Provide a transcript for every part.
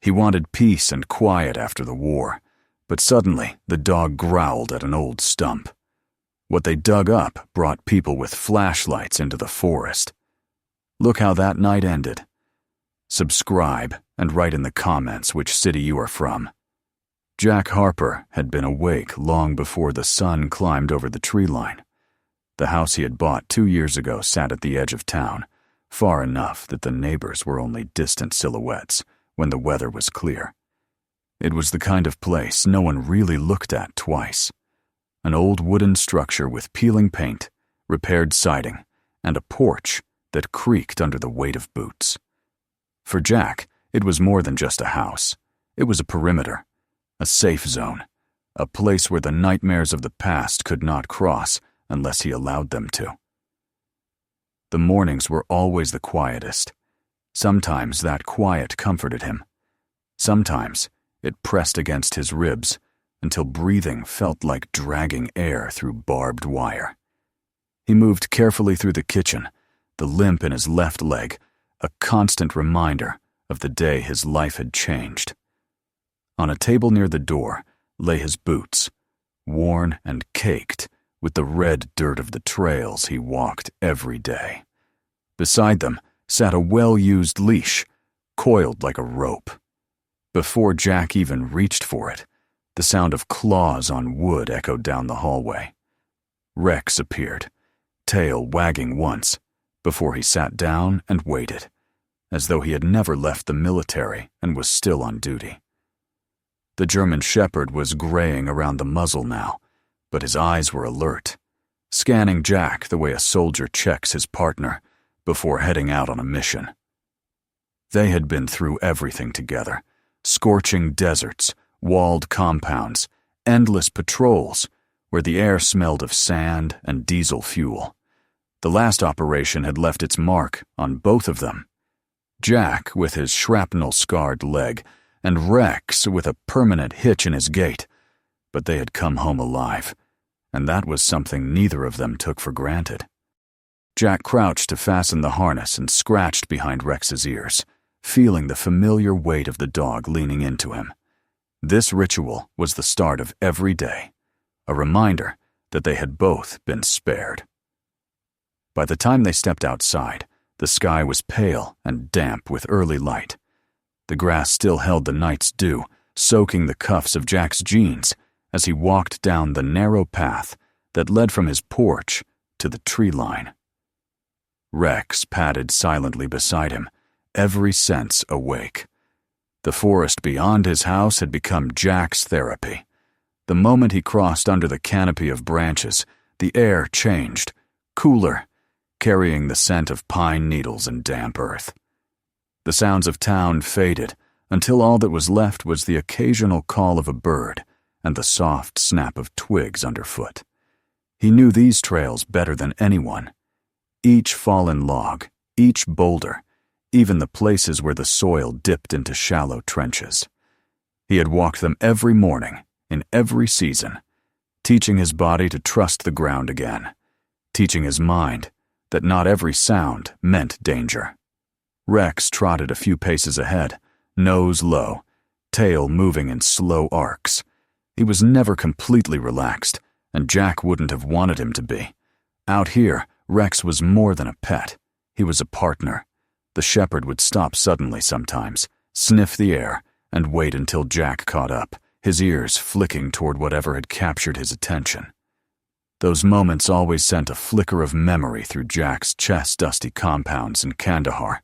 He wanted peace and quiet after the war, but suddenly the dog growled at an old stump. What they dug up brought people with flashlights into the forest. Look how that night ended. Subscribe and write in the comments which city you are from. Jack Harper had been awake long before the sun climbed over the tree line. The house he had bought 2 years ago sat at the edge of town, far enough that the neighbors were only distant silhouettes when the weather was clear. It was the kind of place no one really looked at twice. An old wooden structure with peeling paint, repaired siding, and a porch that creaked under the weight of boots. For Jack, it was more than just a house. It was a perimeter, a safe zone, a place where the nightmares of the past could not cross unless he allowed them to. The mornings were always the quietest. Sometimes that quiet comforted him. Sometimes it pressed against his ribs until breathing felt like dragging air through barbed wire. He moved carefully through the kitchen, the limp in his left leg, a constant reminder of the day his life had changed. On a table near the door lay his boots, worn and caked with the red dirt of the trails he walked every day. Beside them sat a well-used leash, coiled like a rope. Before Jack even reached for it, the sound of claws on wood echoed down the hallway. Rex appeared, tail wagging once, before he sat down and waited, as though he had never left the military and was still on duty. The German shepherd was graying around the muzzle now, but his eyes were alert, scanning Jack the way a soldier checks his partner before heading out on a mission. They had been through everything together: scorching deserts, walled compounds, endless patrols where the air smelled of sand and diesel fuel. The last operation had left its mark on both of them. Jack with his shrapnel-scarred leg, and Rex with a permanent hitch in his gait, but they had come home alive, and that was something neither of them took for granted. Jack crouched to fasten the harness and scratched behind Rex's ears, feeling the familiar weight of the dog leaning into him. This ritual was the start of every day, a reminder that they had both been spared. By the time they stepped outside, the sky was pale and damp with early light. The grass still held the night's dew, soaking the cuffs of Jack's jeans as he walked down the narrow path that led from his porch to the tree line. Rex padded silently beside him, every sense awake. The forest beyond his house had become Jack's therapy. The moment he crossed under the canopy of branches, the air changed, cooler, carrying the scent of pine needles and damp earth. The sounds of town faded until all that was left was the occasional call of a bird and the soft snap of twigs underfoot. He knew these trails better than anyone. Each fallen log, each boulder, even the places where the soil dipped into shallow trenches. He had walked them every morning, in every season, teaching his body to trust the ground again, teaching his mind that not every sound meant danger. Rex trotted a few paces ahead, nose low, tail moving in slow arcs. He was never completely relaxed, and Jack wouldn't have wanted him to be. Out here, Rex was more than a pet. He was a partner. The shepherd would stop suddenly sometimes, sniff the air, and wait until Jack caught up, his ears flicking toward whatever had captured his attention. Those moments always sent a flicker of memory through Jack's chest-dusty compounds in Kandahar.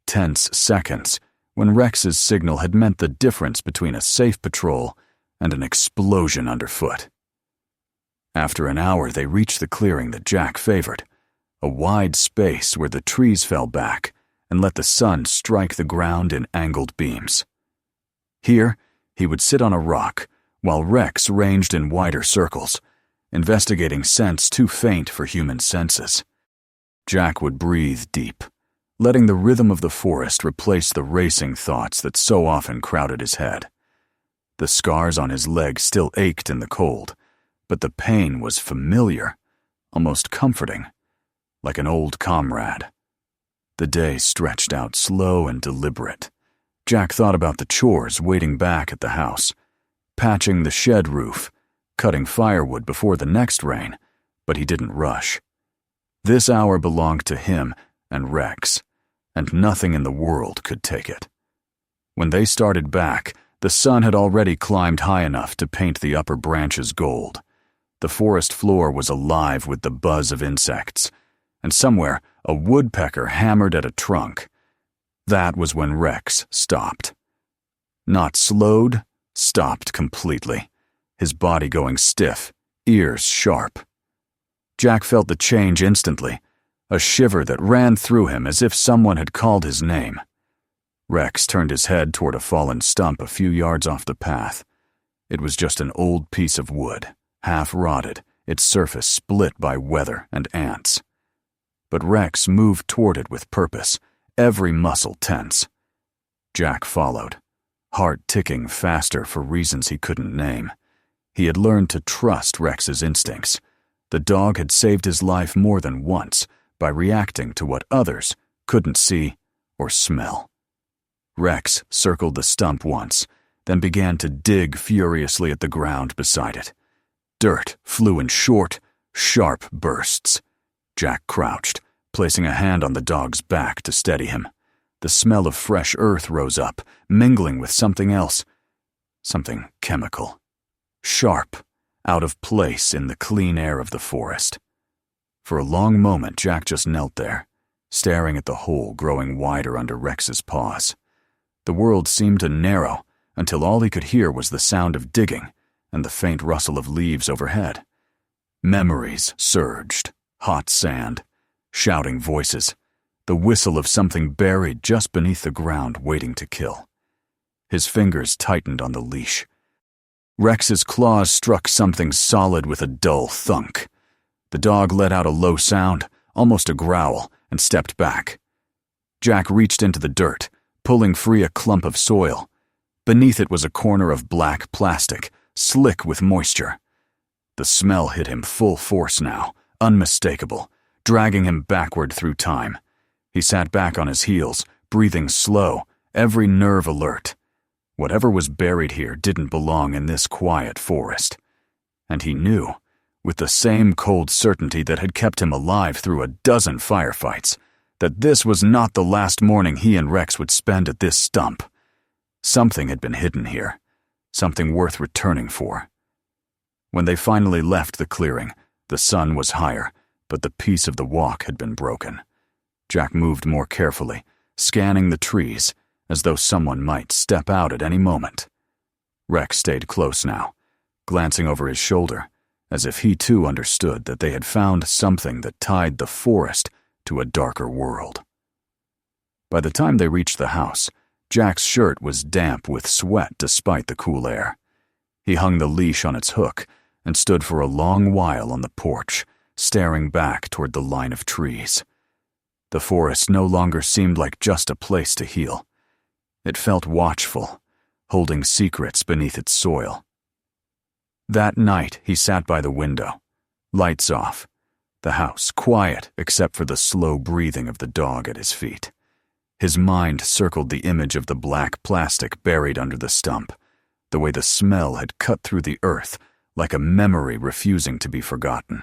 Tense seconds when Rex's signal had meant the difference between a safe patrol and an explosion underfoot. After an hour, they reached the clearing that Jack favored, a wide space where the trees fell back and let the sun strike the ground in angled beams. Here, he would sit on a rock while Rex ranged in wider circles, investigating scents too faint for human senses. Jack would breathe deep, letting the rhythm of the forest replace the racing thoughts that so often crowded his head. The scars on his legs still ached in the cold, but the pain was familiar, almost comforting, like an old comrade. The day stretched out slow and deliberate, Jack thought about the chores waiting back at the house, patching the shed roof, cutting firewood before the next rain, but he didn't rush. This hour belonged to him and Rex, and nothing in the world could take it. When they started back, the sun had already climbed high enough to paint the upper branches gold. The forest floor was alive with the buzz of insects, and somewhere a woodpecker hammered at a trunk. That was when Rex stopped. Not slowed, stopped completely, his body going stiff, ears sharp. Jack felt the change instantly, a shiver that ran through him as if someone had called his name. Rex turned his head toward a fallen stump a few yards off the path. It was just an old piece of wood, half rotted, its surface split by weather and ants. But Rex moved toward it with purpose, every muscle tense. Jack followed, heart ticking faster for reasons he couldn't name. He had learned to trust Rex's instincts. The dog had saved his life more than once by reacting to what others couldn't see or smell. Rex circled the stump once, then began to dig furiously at the ground beside it. Dirt flew in short, sharp bursts. Jack crouched, placing a hand on the dog's back to steady him. The smell of fresh earth rose up, mingling with something else. Something chemical. Sharp, out of place in the clean air of the forest. For a long moment, Jack just knelt there, staring at the hole growing wider under Rex's paws. The world seemed to narrow until all he could hear was the sound of digging and the faint rustle of leaves overhead. Memories surged, hot sand, shouting voices, the whistle of something buried just beneath the ground waiting to kill. His fingers tightened on the leash. Rex's claws struck something solid with a dull thunk. The dog let out a low sound, almost a growl, and stepped back. Jack reached into the dirt, pulling free a clump of soil. Beneath it was a corner of black plastic, slick with moisture. The smell hit him full force now, unmistakable, dragging him backward through time. He sat back on his heels, breathing slow, every nerve alert. Whatever was buried here didn't belong in this quiet forest. And he knew, with the same cold certainty that had kept him alive through a dozen firefights, that this was not the last morning he and Rex would spend at this stump. Something had been hidden here, something worth returning for. When they finally left the clearing, the sun was higher, but the peace of the walk had been broken. Jack moved more carefully, scanning the trees, as though someone might step out at any moment. Rex stayed close now, glancing over his shoulder, as if he too understood that they had found something that tied the forest to a darker world. By the time they reached the house, Jack's shirt was damp with sweat despite the cool air. He hung the leash on its hook and stood for a long while on the porch, staring back toward the line of trees. The forest no longer seemed like just a place to heal. It felt watchful, holding secrets beneath its soil. That night, he sat by the window, lights off, the house quiet except for the slow breathing of the dog at his feet. His mind circled the image of the black plastic buried under the stump, the way the smell had cut through the earth like a memory refusing to be forgotten.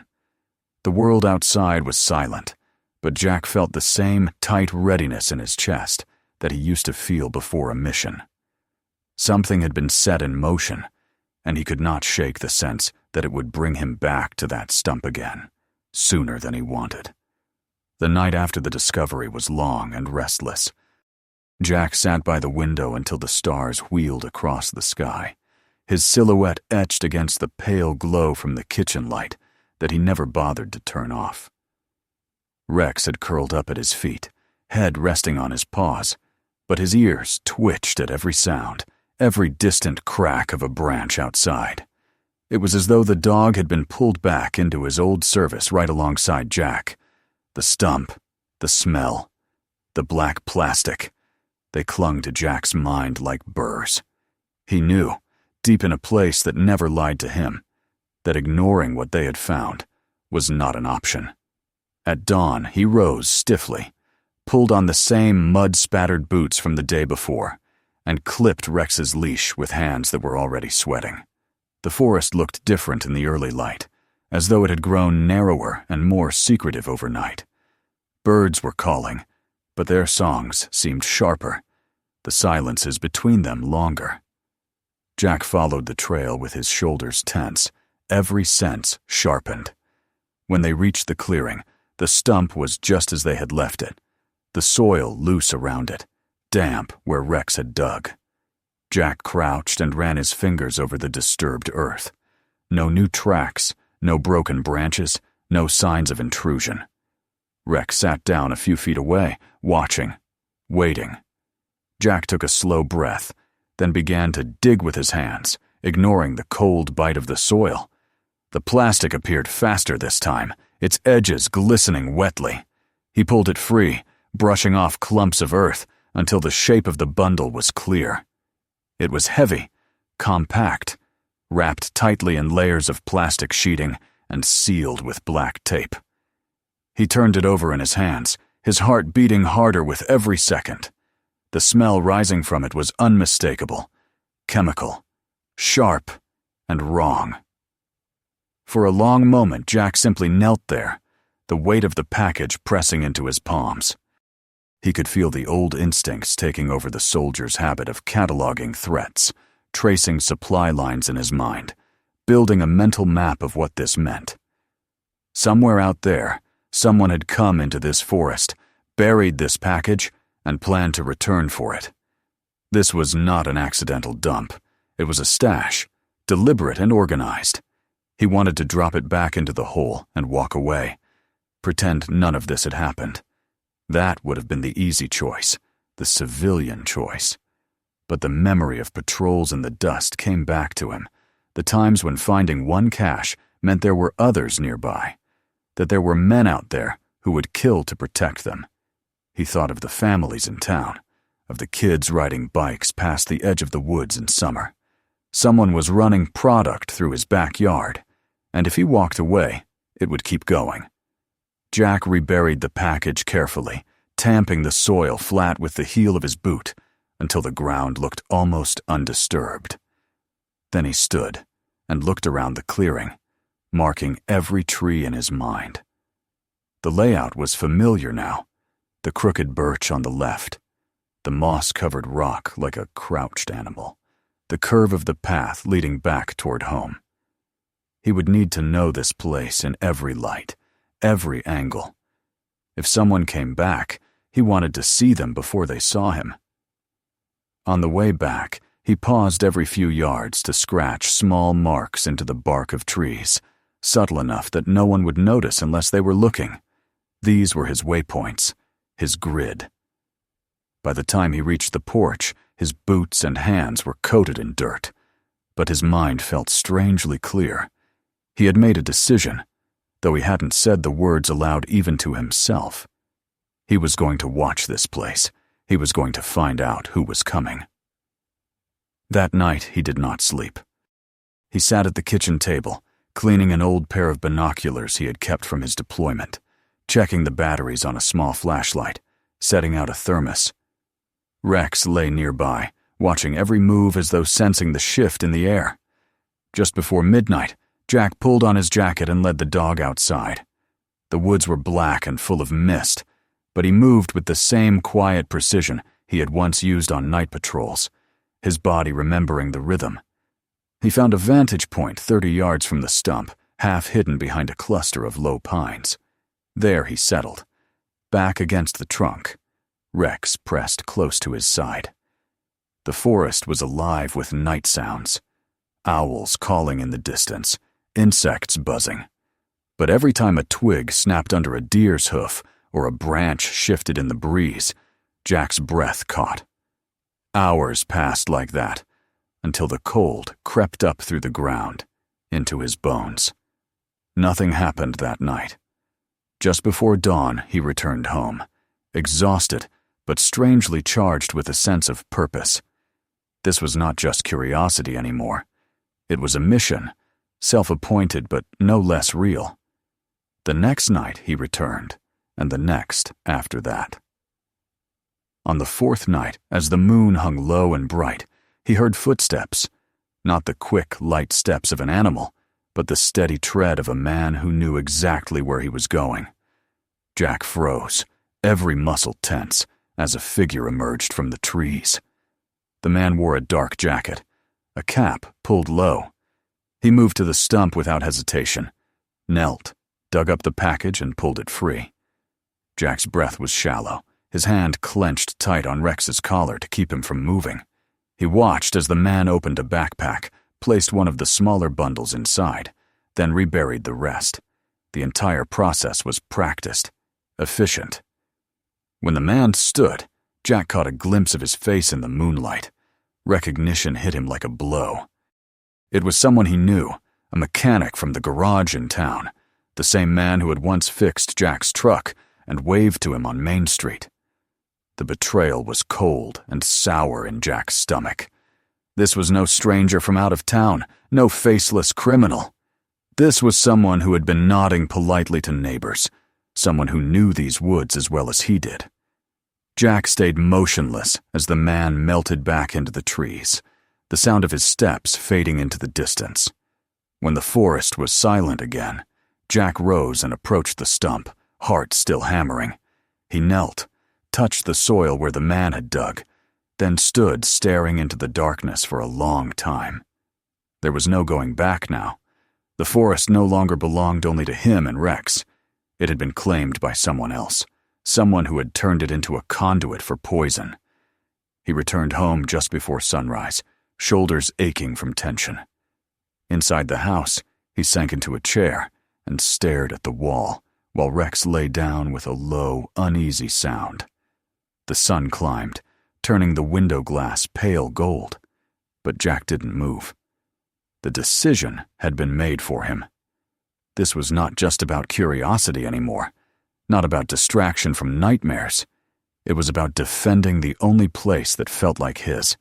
The world outside was silent, but Jack felt the same tight readiness in his chest that he used to feel before a mission. Something had been set in motion, and he could not shake the sense that it would bring him back to that stump again, sooner than he wanted. The night after the discovery was long and restless. Jack sat by the window until the stars wheeled across the sky, his silhouette etched against the pale glow from the kitchen light that he never bothered to turn off. Rex had curled up at his feet, head resting on his paws, but his ears twitched at every sound, every distant crack of a branch outside. It was as though the dog had been pulled back into his old service right alongside Jack. The stump, the smell, the black plastic, they clung to Jack's mind like burrs. He knew, deep in a place that never lied to him, that ignoring what they had found was not an option. At dawn, he rose stiffly, pulled on the same mud-spattered boots from the day before, and clipped Rex's leash with hands that were already sweating. The forest looked different in the early light, as though it had grown narrower and more secretive overnight. Birds were calling, but their songs seemed sharper, the silences between them longer. Jack followed the trail with his shoulders tense, every sense sharpened. When they reached the clearing, the stump was just as they had left it, the soil loose around it, damp where Rex had dug. Jack crouched and ran his fingers over the disturbed earth. No new tracks, no broken branches, no signs of intrusion. Rex sat down a few feet away, watching, waiting. Jack took a slow breath, then began to dig with his hands, ignoring the cold bite of the soil. The plastic appeared faster this time, its edges glistening wetly. He pulled it free, brushing off clumps of earth until the shape of the bundle was clear. It was heavy, compact, wrapped tightly in layers of plastic sheeting and sealed with black tape. He turned it over in his hands, his heart beating harder with every second. The smell rising from it was unmistakable, chemical, sharp, and wrong. For a long moment, Jack simply knelt there, the weight of the package pressing into his palms. He could feel the old instincts taking over the soldier's habit of cataloging threats, tracing supply lines in his mind, building a mental map of what this meant. Somewhere out there, someone had come into this forest, buried this package, and planned to return for it. This was not an accidental dump. It was a stash, deliberate and organized. He wanted to drop it back into the hole and walk away, pretend none of this had happened. That would have been the easy choice, the civilian choice. But the memory of patrols in the dust came back to him, the times when finding one cache meant there were others nearby, that there were men out there who would kill to protect them. He thought of the families in town, of the kids riding bikes past the edge of the woods in summer. Someone was running product through his backyard, and if he walked away, it would keep going. Jack reburied the package carefully, tamping the soil flat with the heel of his boot until the ground looked almost undisturbed. Then he stood and looked around the clearing, marking every tree in his mind. The layout was familiar now, the crooked birch on the left, the moss-covered rock like a crouched animal, the curve of the path leading back toward home. He would need to know this place in every light, every angle. If someone came back, he wanted to see them before they saw him. On the way back, he paused every few yards to scratch small marks into the bark of trees, subtle enough that no one would notice unless they were looking. These were his waypoints, his grid. By the time he reached the porch, his boots and hands were coated in dirt, but his mind felt strangely clear. He had made a decision, though he hadn't said the words aloud even to himself. He was going to watch this place. He was going to find out who was coming. That night, he did not sleep. He sat at the kitchen table, cleaning an old pair of binoculars he had kept from his deployment, checking the batteries on a small flashlight, setting out a thermos. Rex lay nearby, watching every move as though sensing the shift in the air. Just before midnight, Jack pulled on his jacket and led the dog outside. The woods were black and full of mist, but he moved with the same quiet precision he had once used on night patrols, his body remembering the rhythm. He found a vantage point 30 yards from the stump, half hidden behind a cluster of low pines. There he settled, back against the trunk, Rex pressed close to his side. The forest was alive with night sounds, owls calling in the distance, insects buzzing. But every time a twig snapped under a deer's hoof or a branch shifted in the breeze, Jack's breath caught. Hours passed like that, until the cold crept up through the ground, into his bones. Nothing happened that night. Just before dawn, he returned home, exhausted, but strangely charged with a sense of purpose. This was not just curiosity anymore. It was a mission, self-appointed but no less real. The next night he returned, and the next after that. On the fourth night, as the moon hung low and bright, he heard footsteps, not the quick, light steps of an animal, but the steady tread of a man who knew exactly where he was going. Jack froze, every muscle tense, as a figure emerged from the trees. The man wore a dark jacket, a cap pulled low. He moved to the stump without hesitation, knelt, dug up the package, and pulled it free. Jack's breath was shallow, his hand clenched tight on Rex's collar to keep him from moving. He watched as the man opened a backpack, placed one of the smaller bundles inside, then reburied the rest. The entire process was practiced, efficient. When the man stood, Jack caught a glimpse of his face in the moonlight. Recognition hit him like a blow. It was someone he knew, a mechanic from the garage in town, the same man who had once fixed Jack's truck and waved to him on Main Street. The betrayal was cold and sour in Jack's stomach. This was no stranger from out of town, no faceless criminal. This was someone who had been nodding politely to neighbors, someone who knew these woods as well as he did. Jack stayed motionless as the man melted back into the trees, the sound of his steps fading into the distance. When the forest was silent again, Jack rose and approached the stump, heart still hammering. He knelt, touched the soil where the man had dug, then stood staring into the darkness for a long time. There was no going back now. The forest no longer belonged only to him and Rex. It had been claimed by someone else, someone who had turned it into a conduit for poison. He returned home just before sunrise, shoulders aching from tension. Inside the house, he sank into a chair and stared at the wall, while Rex lay down with a low, uneasy sound. The sun climbed, turning the window glass pale gold, but Jack didn't move. The decision had been made for him. This was not just about curiosity anymore, not about distraction from nightmares. It was about defending the only place that felt like his.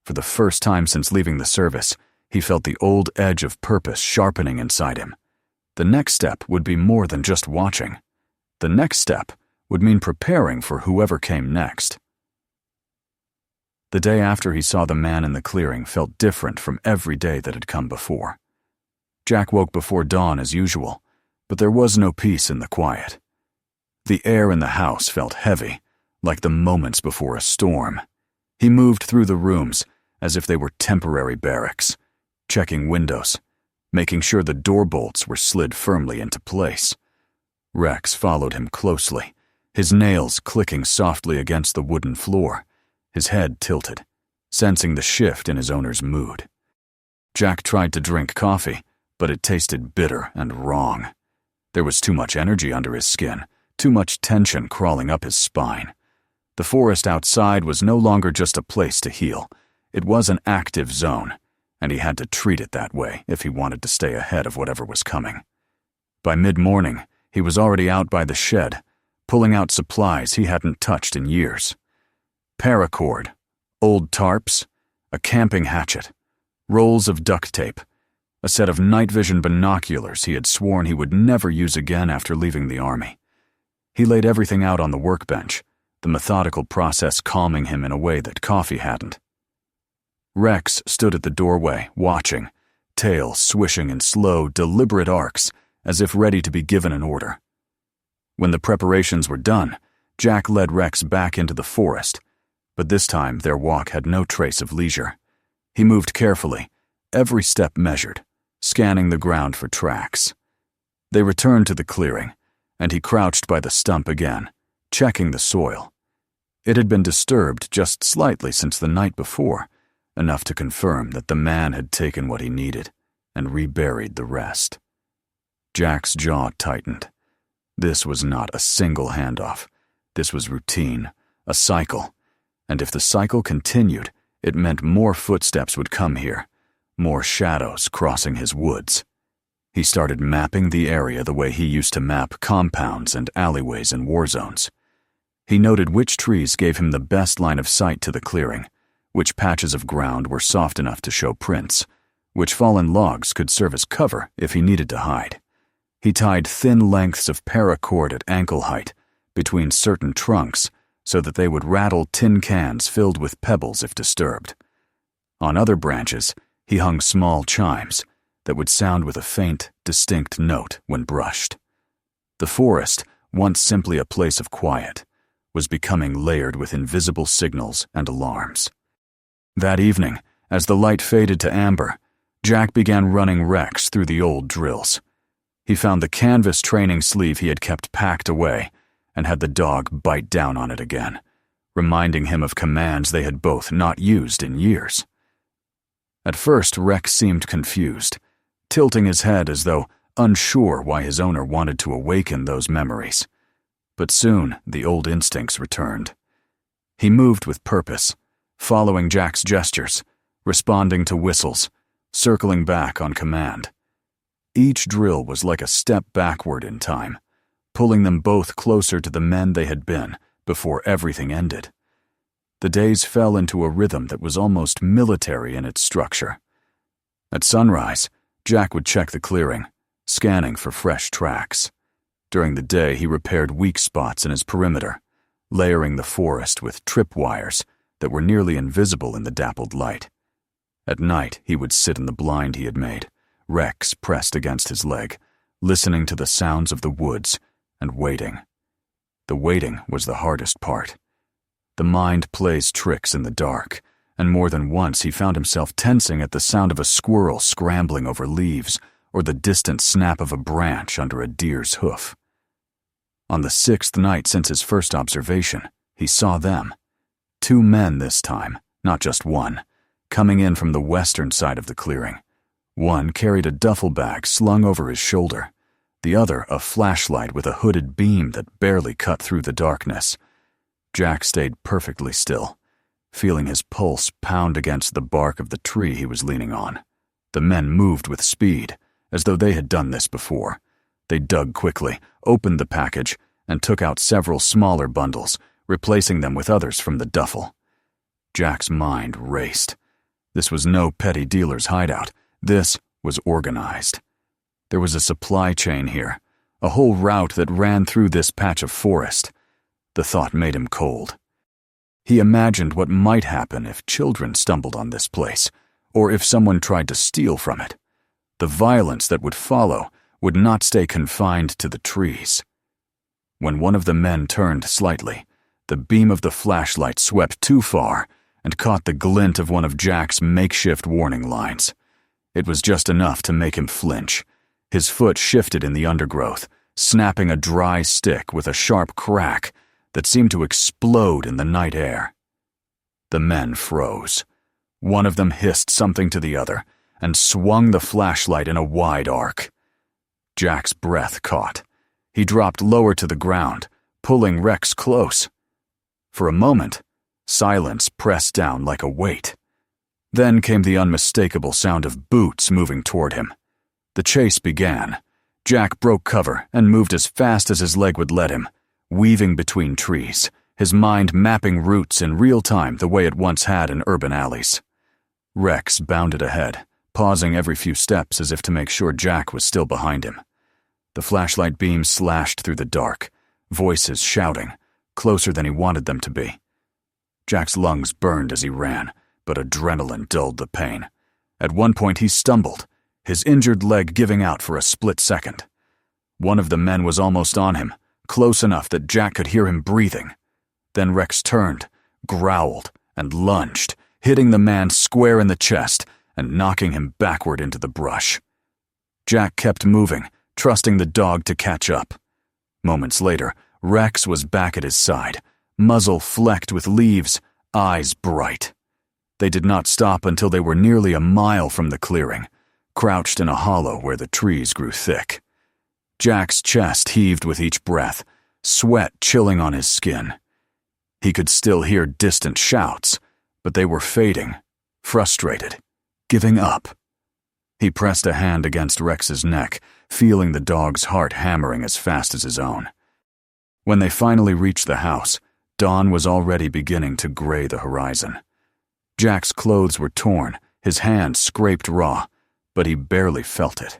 For the first time since leaving the service, he felt the old edge of purpose sharpening inside him. The next step would be more than just watching. The next step would mean preparing for whoever came next. The day after he saw the man in the clearing felt different from every day that had come before. Jack woke before dawn as usual, but there was no peace in the quiet. The air in the house felt heavy, like the moments before a storm. He moved through the rooms as if they were temporary barracks, checking windows, making sure the door bolts were slid firmly into place. Rex followed him closely, his nails clicking softly against the wooden floor, his head tilted, sensing the shift in his owner's mood. Jack tried to drink coffee, but it tasted bitter and wrong. There was too much energy under his skin, too much tension crawling up his spine. The forest outside was no longer just a place to heal. It was an active zone, and he had to treat it that way if he wanted to stay ahead of whatever was coming. By mid-morning, he was already out by the shed, pulling out supplies he hadn't touched in years. Paracord, old tarps, a camping hatchet, rolls of duct tape, a set of night vision binoculars he had sworn he would never use again after leaving the army. He laid everything out on the workbench, the methodical process calming him in a way that coffee hadn't. Rex stood at the doorway, watching, tail swishing in slow, deliberate arcs, as if ready to be given an order. When the preparations were done, Jack led Rex back into the forest, but this time their walk had no trace of leisure. He moved carefully, every step measured, scanning the ground for tracks. They returned to the clearing, and he crouched by the stump again, checking the soil. It had been disturbed just slightly since the night before, enough to confirm that the man had taken what he needed and reburied the rest. Jack's jaw tightened. This was not a single handoff. This was routine, a cycle, and if the cycle continued, it meant more footsteps would come here, more shadows crossing his woods. He started mapping the area the way he used to map compounds and alleyways in war zones. He noted which trees gave him the best line of sight to the clearing, which patches of ground were soft enough to show prints, which fallen logs could serve as cover if he needed to hide. He tied thin lengths of paracord at ankle height between certain trunks so that they would rattle tin cans filled with pebbles if disturbed. On other branches, he hung small chimes that would sound with a faint, distinct note when brushed. The forest, once simply a place of quiet, was becoming layered with invisible signals and alarms. That evening, as the light faded to amber, Jack began running Rex through the old drills. He found the canvas training sleeve he had kept packed away and had the dog bite down on it again, reminding him of commands they had both not used in years. At first, Rex seemed confused, tilting his head as though unsure why his owner wanted to awaken those memories. But soon the old instincts returned. He moved with purpose, following Jack's gestures, responding to whistles, circling back on command. Each drill was like a step backward in time, pulling them both closer to the men they had been before everything ended. The days fell into a rhythm that was almost military in its structure. At sunrise, Jack would check the clearing, scanning for fresh tracks. During the day, he repaired weak spots in his perimeter, layering the forest with tripwires that were nearly invisible in the dappled light. At night, he would sit in the blind he had made, Rex pressed against his leg, listening to the sounds of the woods and waiting. The waiting was the hardest part. The mind plays tricks in the dark, and more than once he found himself tensing at the sound of a squirrel scrambling over leaves or the distant snap of a branch under a deer's hoof. On the 6th night since his first observation, he saw them. 2 men this time, not just one, coming in from the western side of the clearing. One carried a duffel bag slung over his shoulder, the other a flashlight with a hooded beam that barely cut through the darkness. Jack stayed perfectly still, feeling his pulse pound against the bark of the tree he was leaning on. The men moved with speed, as though they had done this before. They dug quickly, opened the package, and took out several smaller bundles, replacing them with others from the duffel. Jack's mind raced. This was no petty dealer's hideout. This was organized. There was a supply chain here, a whole route that ran through this patch of forest. The thought made him cold. He imagined what might happen if children stumbled on this place, or if someone tried to steal from it. The violence that would follow would not stay confined to the trees. When one of the men turned slightly, the beam of the flashlight swept too far and caught the glint of one of Jack's makeshift warning lines. It was just enough to make him flinch. His foot shifted in the undergrowth, snapping a dry stick with a sharp crack that seemed to explode in the night air. The men froze. One of them hissed something to the other and swung the flashlight in a wide arc. Jack's breath caught. He dropped lower to the ground, pulling Rex close. For a moment, silence pressed down like a weight. Then came the unmistakable sound of boots moving toward him. The chase began. Jack broke cover and moved as fast as his leg would let him, weaving between trees, his mind mapping routes in real time the way it once had in urban alleys. Rex bounded ahead, pausing every few steps as if to make sure Jack was still behind him. The flashlight beam slashed through the dark, voices shouting, closer than he wanted them to be. Jack's lungs burned as he ran, but adrenaline dulled the pain. At one point he stumbled, his injured leg giving out for a split second. One of the men was almost on him, close enough that Jack could hear him breathing. Then Rex turned, growled, and lunged, hitting the man square in the chest and knocking him backward into the brush. Jack kept moving, trusting the dog to catch up. Moments later, Rex was back at his side, muzzle flecked with leaves, eyes bright. They did not stop until they were nearly a mile from the clearing, crouched in a hollow where the trees grew thick. Jack's chest heaved with each breath, sweat chilling on his skin. He could still hear distant shouts, but they were fading, frustrated, giving up. He pressed a hand against Rex's neck, feeling the dog's heart hammering as fast as his own. When they finally reached the house, dawn was already beginning to gray the horizon. Jack's clothes were torn, his hands scraped raw, but he barely felt it.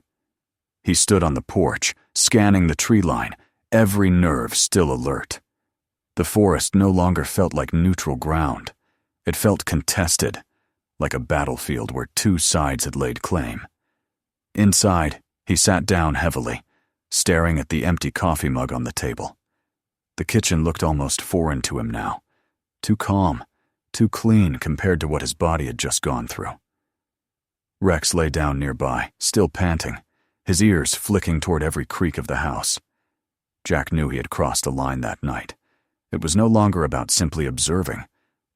He stood on the porch, scanning the tree line, every nerve still alert. The forest no longer felt like neutral ground. It felt contested, like a battlefield where two sides had laid claim. Inside, he sat down heavily, staring at the empty coffee mug on the table. The kitchen looked almost foreign to him now, too calm, too clean compared to what his body had just gone through. Rex lay down nearby, still panting, his ears flicking toward every creak of the house. Jack knew he had crossed a line that night. It was no longer about simply observing,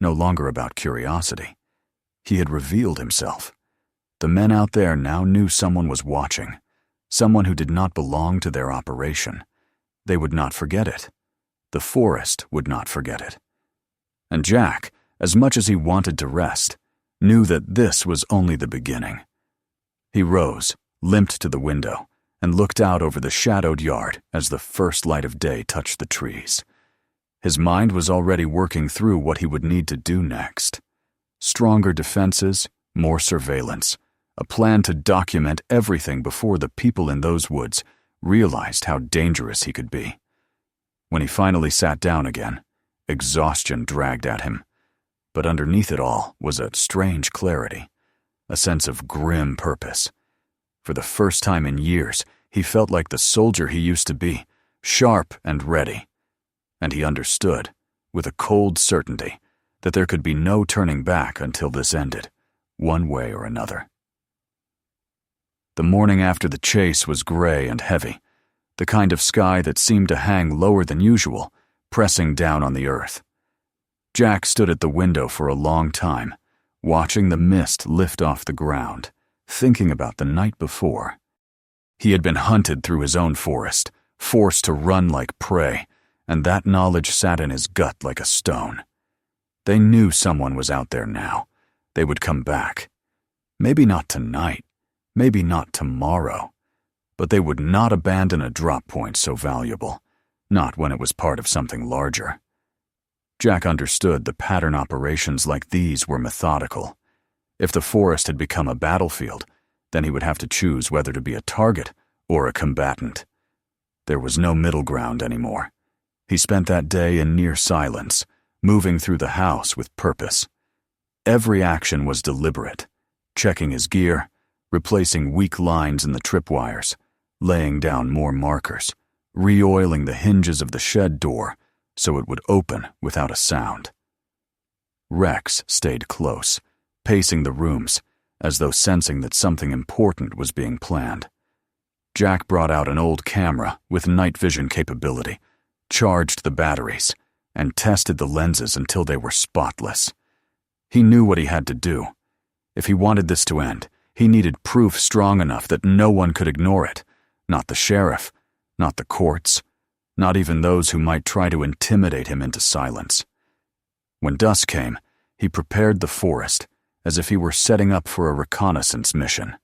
no longer about curiosity. He had revealed himself. The men out there now knew someone was watching, someone who did not belong to their operation. They would not forget it. The forest would not forget it. And Jack, as much as he wanted to rest, knew that this was only the beginning. He rose, limped to the window, and looked out over the shadowed yard as the first light of day touched the trees. His mind was already working through what he would need to do next. Stronger defenses, more surveillance, a plan to document everything before the people in those woods realized how dangerous he could be. When he finally sat down again, exhaustion dragged at him. But underneath it all was a strange clarity, a sense of grim purpose. For the first time in years, he felt like the soldier he used to be, sharp and ready. And he understood, with a cold certainty, that there could be no turning back until this ended, one way or another. The morning after the chase was gray and heavy, the kind of sky that seemed to hang lower than usual, pressing down on the earth. Jack stood at the window for a long time, watching the mist lift off the ground, thinking about the night before. He had been hunted through his own forest, forced to run like prey, and that knowledge sat in his gut like a stone. They knew someone was out there now. They would come back. Maybe not tonight, maybe not tomorrow, but they would not abandon a drop point so valuable, not when it was part of something larger. Jack understood the pattern operations like these were methodical. If the forest had become a battlefield, then he would have to choose whether to be a target or a combatant. There was no middle ground anymore. He spent that day in near silence, moving through the house with purpose. Every action was deliberate, checking his gear, replacing weak lines in the tripwires, laying down more markers, re-oiling the hinges of the shed door so it would open without a sound. Rex stayed close, pacing the rooms, as though sensing that something important was being planned. Jack brought out an old camera with night vision capability, charged the batteries, and tested the lenses until they were spotless. He knew what he had to do. If he wanted this to end, he needed proof strong enough that no one could ignore it, not the sheriff, not the courts, not even those who might try to intimidate him into silence. When dusk came, he prepared the forest as if he were setting up for a reconnaissance mission.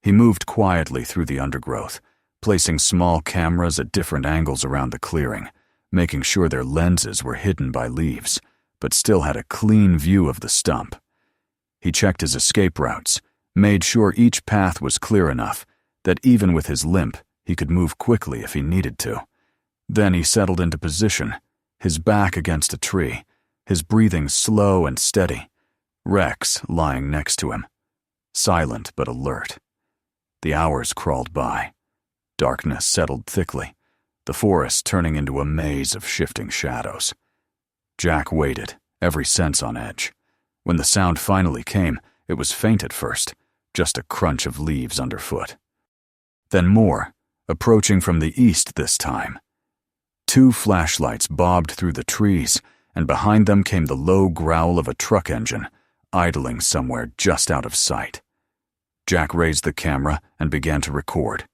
He moved quietly through the undergrowth, placing small cameras at different angles around the clearing, making sure their lenses were hidden by leaves, but still had a clean view of the stump. He checked his escape routes, made sure each path was clear enough that even with his limp, he could move quickly if he needed to. Then he settled into position, his back against a tree, his breathing slow and steady, Rex lying next to him, silent but alert. The hours crawled by. Darkness settled thickly, the forest turning into a maze of shifting shadows. Jack waited, every sense on edge. When the sound finally came, it was faint at first, just a crunch of leaves underfoot. Then more, approaching from the east this time. 2 flashlights bobbed through the trees, and behind them came the low growl of a truck engine, idling somewhere just out of sight. Jack raised the camera and began to record.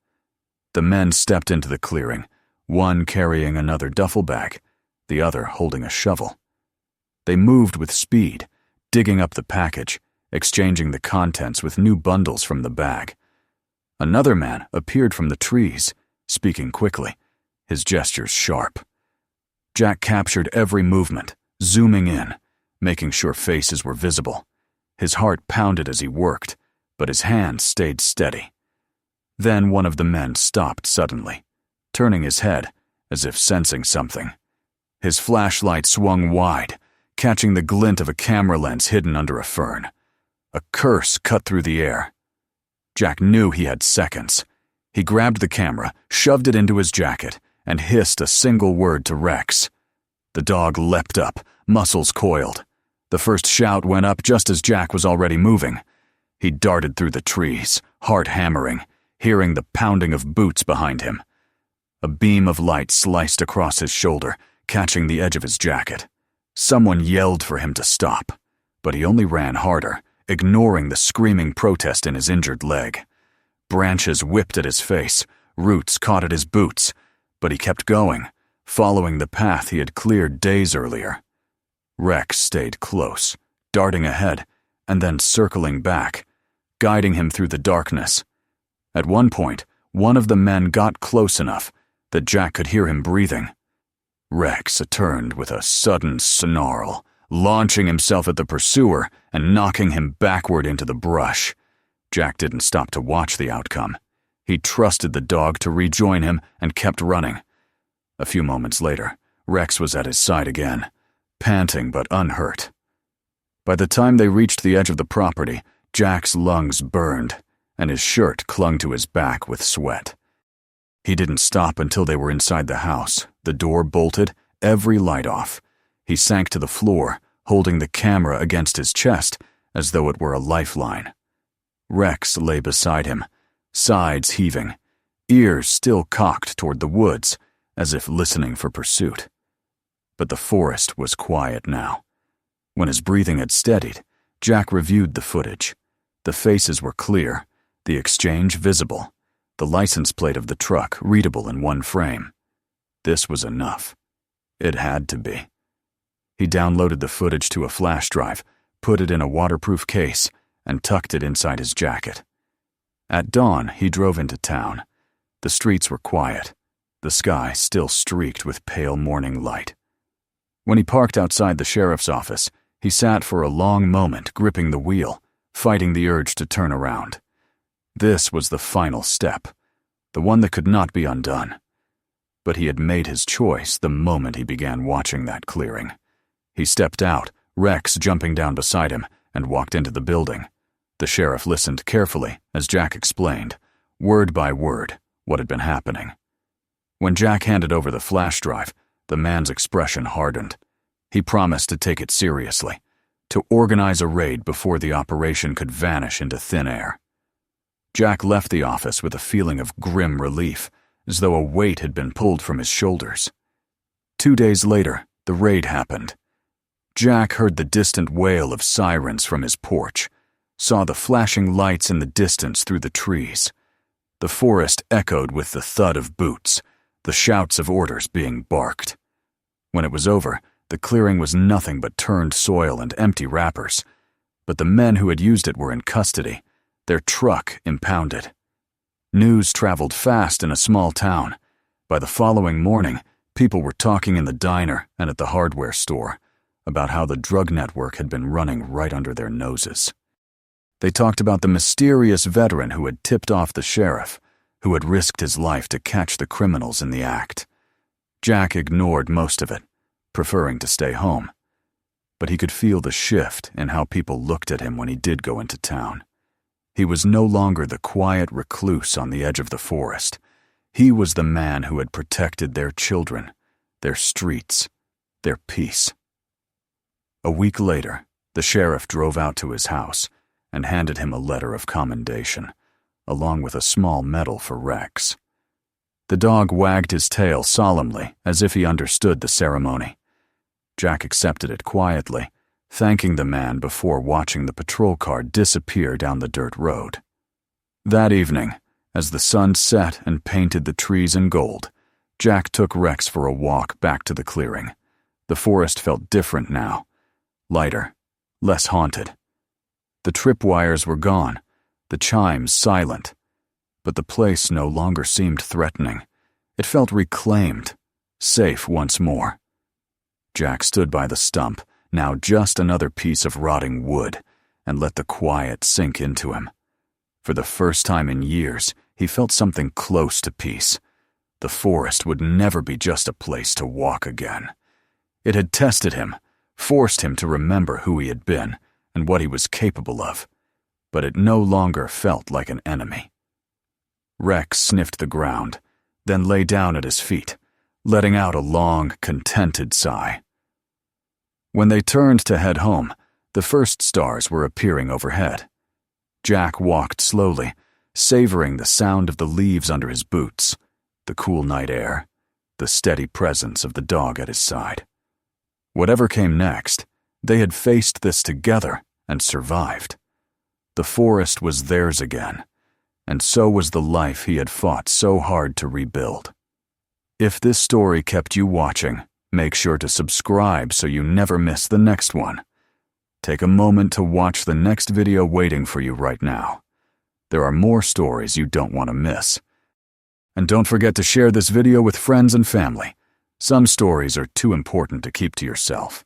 The men stepped into the clearing, one carrying another duffel bag, the other holding a shovel. They moved with speed, digging up the package, exchanging the contents with new bundles from the bag. Another man appeared from the trees, speaking quickly, his gestures sharp. Jack captured every movement, zooming in, making sure faces were visible. His heart pounded as he worked, but his hands stayed steady. Then one of the men stopped suddenly, turning his head as if sensing something. His flashlight swung wide, catching the glint of a camera lens hidden under a fern. A curse cut through the air. Jack knew he had seconds. He grabbed the camera, shoved it into his jacket, and hissed a single word to Rex. The dog leapt up, muscles coiled. The first shout went up just as Jack was already moving. He darted through the trees, heart hammering, hearing the pounding of boots behind him. A beam of light sliced across his shoulder, catching the edge of his jacket. Someone yelled for him to stop, but he only ran harder, ignoring the screaming protest in his injured leg. Branches whipped at his face, roots caught at his boots, but he kept going, following the path he had cleared days earlier. Rex stayed close, darting ahead, and then circling back, guiding him through the darkness. At one point, one of the men got close enough that Jack could hear him breathing. Rex turned with a sudden snarl, launching himself at the pursuer and knocking him backward into the brush. Jack didn't stop to watch the outcome. He trusted the dog to rejoin him and kept running. A few moments later, Rex was at his side again, panting but unhurt. By the time they reached the edge of the property, Jack's lungs burned, and his shirt clung to his back with sweat. He didn't stop until they were inside the house, the door bolted, every light off. He sank to the floor, holding the camera against his chest as though it were a lifeline. Rex lay beside him, sides heaving, ears still cocked toward the woods, as if listening for pursuit. But the forest was quiet now. When his breathing had steadied, Jack reviewed the footage. The faces were clear, the exchange visible, the license plate of the truck readable in one frame. This was enough. It had to be. He downloaded the footage to a flash drive, put it in a waterproof case, and tucked it inside his jacket. At dawn, he drove into town. The streets were quiet, the sky still streaked with pale morning light. When he parked outside the sheriff's office, he sat for a long moment gripping the wheel, fighting the urge to turn around. This was the final step, the one that could not be undone. But he had made his choice the moment he began watching that clearing. He stepped out, Rex jumping down beside him, and walked into the building. The sheriff listened carefully as Jack explained, word by word, what had been happening. When Jack handed over the flash drive, the man's expression hardened. He promised to take it seriously, to organize a raid before the operation could vanish into thin air. Jack left the office with a feeling of grim relief, as though a weight had been pulled from his shoulders. 2 days later, the raid happened. Jack heard the distant wail of sirens from his porch, saw the flashing lights in the distance through the trees. The forest echoed with the thud of boots, the shouts of orders being barked. When it was over, the clearing was nothing but turned soil and empty wrappers, but the men who had used it were in custody, their truck impounded. News traveled fast in a small town. By the following morning, people were talking in the diner and at the hardware store about how the drug network had been running right under their noses. They talked about the mysterious veteran who had tipped off the sheriff, who had risked his life to catch the criminals in the act. Jack ignored most of it, preferring to stay home. But he could feel the shift in how people looked at him when he did go into town. He was no longer the quiet recluse on the edge of the forest. He was the man who had protected their children, their streets, their peace. A week later, the sheriff drove out to his house and handed him a letter of commendation, along with a small medal for Rex. The dog wagged his tail solemnly, as if he understood the ceremony. Jack accepted it quietly, thanking the man before watching the patrol car disappear down the dirt road. That evening, as the sun set and painted the trees in gold, Jack took Rex for a walk back to the clearing. The forest felt different now, lighter, less haunted. The tripwires were gone, the chimes silent, but the place no longer seemed threatening. It felt reclaimed, safe once more. Jack stood by the stump, now just another piece of rotting wood, and let the quiet sink into him. For the first time in years, he felt something close to peace. The forest would never be just a place to walk again. It had tested him, forced him to remember who he had been and what he was capable of, but it no longer felt like an enemy. Rex sniffed the ground, then lay down at his feet, letting out a long, contented sigh. When they turned to head home, the first stars were appearing overhead. Jack walked slowly, savoring the sound of the leaves under his boots, the cool night air, the steady presence of the dog at his side. Whatever came next, they had faced this together and survived. The forest was theirs again, and so was the life he had fought so hard to rebuild. If this story kept you watching, make sure to subscribe so you never miss the next one. Take a moment to watch the next video waiting for you right now. There are more stories you don't want to miss. And don't forget to share this video with friends and family. Some stories are too important to keep to yourself.